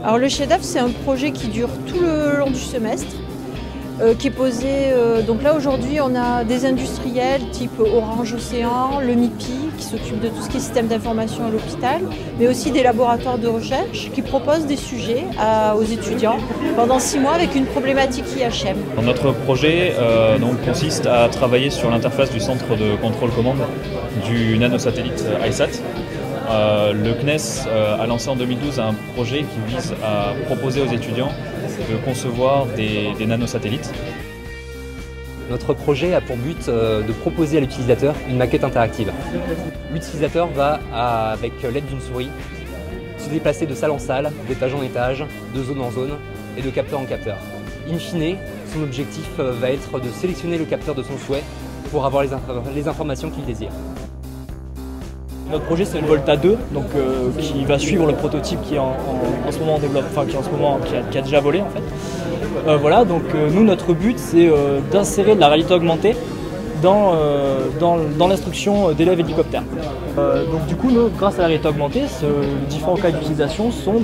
Alors le chef-d'œuvre, c'est un projet qui dure tout le long du semestre, qui est posé. Donc là aujourd'hui, on a des industriels type Orange Océan, le MIPI qui s'occupe de tout ce qui est système d'information à l'hôpital, mais aussi des laboratoires de recherche qui proposent des sujets aux étudiants pendant 6 mois avec une problématique IHM. Notre projet consiste à travailler sur l'interface du centre de contrôle-commande du nanosatellite ICESat. Le CNES a lancé en 2012 un projet qui vise à proposer aux étudiants de concevoir des nanosatellites. Notre projet a pour but de proposer à l'utilisateur une maquette interactive. L'utilisateur va, avec l'aide d'une souris, se déplacer de salle en salle, d'étage en étage, de zone en zone et de capteur en capteur. In fine, son objectif va être de sélectionner le capteur de son souhait pour avoir les informations qu'il désire. Notre projet, c'est le Volta 2, qui va suivre le prototype qui est en ce moment en développement, qui a déjà volé en fait. Nous, notre but, c'est d'insérer de la réalité augmentée dans l'instruction d'élèves hélicoptères. Nous, grâce à la réalité augmentée, les différents cas d'utilisation sont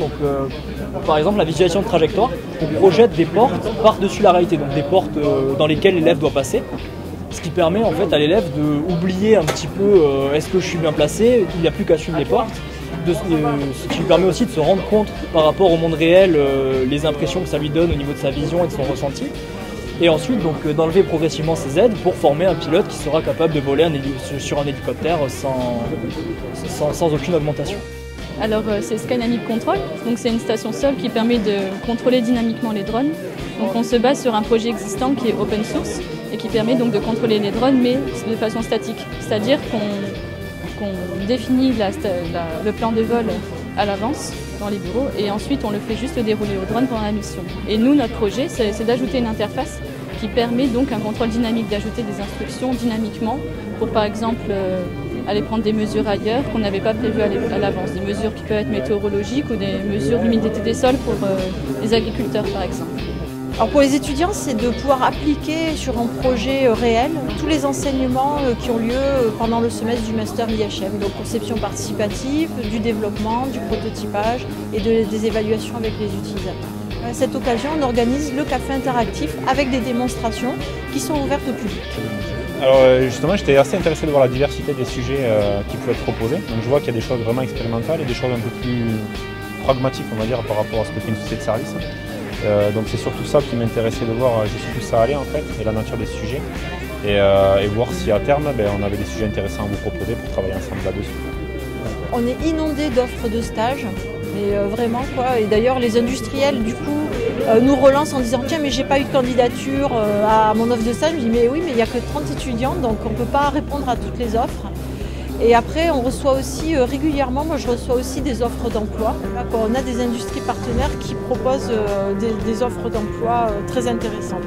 par exemple la visualisation de trajectoire. On projette des portes par-dessus la réalité, donc des portes dans lesquelles l'élève doit passer. Ce qui permet en fait à l'élève d'oublier un petit peu est-ce que je suis bien placé, il n'y a plus qu'à suivre les portes. Ce qui lui permet aussi de se rendre compte par rapport au monde réel les impressions que ça lui donne au niveau de sa vision et de son ressenti. Et ensuite d'enlever progressivement ces aides pour former un pilote qui sera capable de voler sur un hélicoptère sans aucune augmentation. Alors c'est Skynamic Control, donc c'est une station sol qui permet de contrôler dynamiquement les drones. Donc on se base sur un projet existant qui est open source et qui permet donc de contrôler les drones mais de façon statique. C'est-à-dire qu'on définit le plan de vol à l'avance dans les bureaux et ensuite on le fait juste dérouler au drone pendant la mission. Et nous, notre projet, c'est d'ajouter une interface qui permet donc un contrôle dynamique, d'ajouter des instructions dynamiquement pour par exemple aller prendre des mesures ailleurs qu'on n'avait pas prévues à l'avance, des mesures qui peuvent être météorologiques ou des mesures d'humidité des sols pour les agriculteurs par exemple. Alors pour les étudiants, c'est de pouvoir appliquer sur un projet réel tous les enseignements qui ont lieu pendant le semestre du master IHM, donc conception participative, du développement, du prototypage et des évaluations avec les utilisateurs. À cette occasion, on organise le café interactif avec des démonstrations qui sont ouvertes au public. Alors justement, j'étais assez intéressé de voir la diversité des sujets qui pouvaient être proposés. Donc je vois qu'il y a des choses vraiment expérimentales et des choses un peu plus pragmatiques, on va dire, par rapport à ce que fait une société de service. Donc c'est surtout ça qui m'intéressait de voir jusqu'où ça allait en fait, et la nature des sujets, et voir si à terme on avait des sujets intéressants à vous proposer pour travailler ensemble là-dessus. On est inondé d'offres de stages, mais vraiment quoi. Et d'ailleurs les industriels du coup nous relancent en disant tiens mais j'ai pas eu de candidature à mon offre de stage. Je dis mais oui mais il n'y a que 30 étudiants donc on ne peut pas répondre à toutes les offres. Et après, on reçoit aussi régulièrement, moi je reçois aussi des offres d'emploi. On a des industries partenaires qui proposent des offres d'emploi très intéressantes.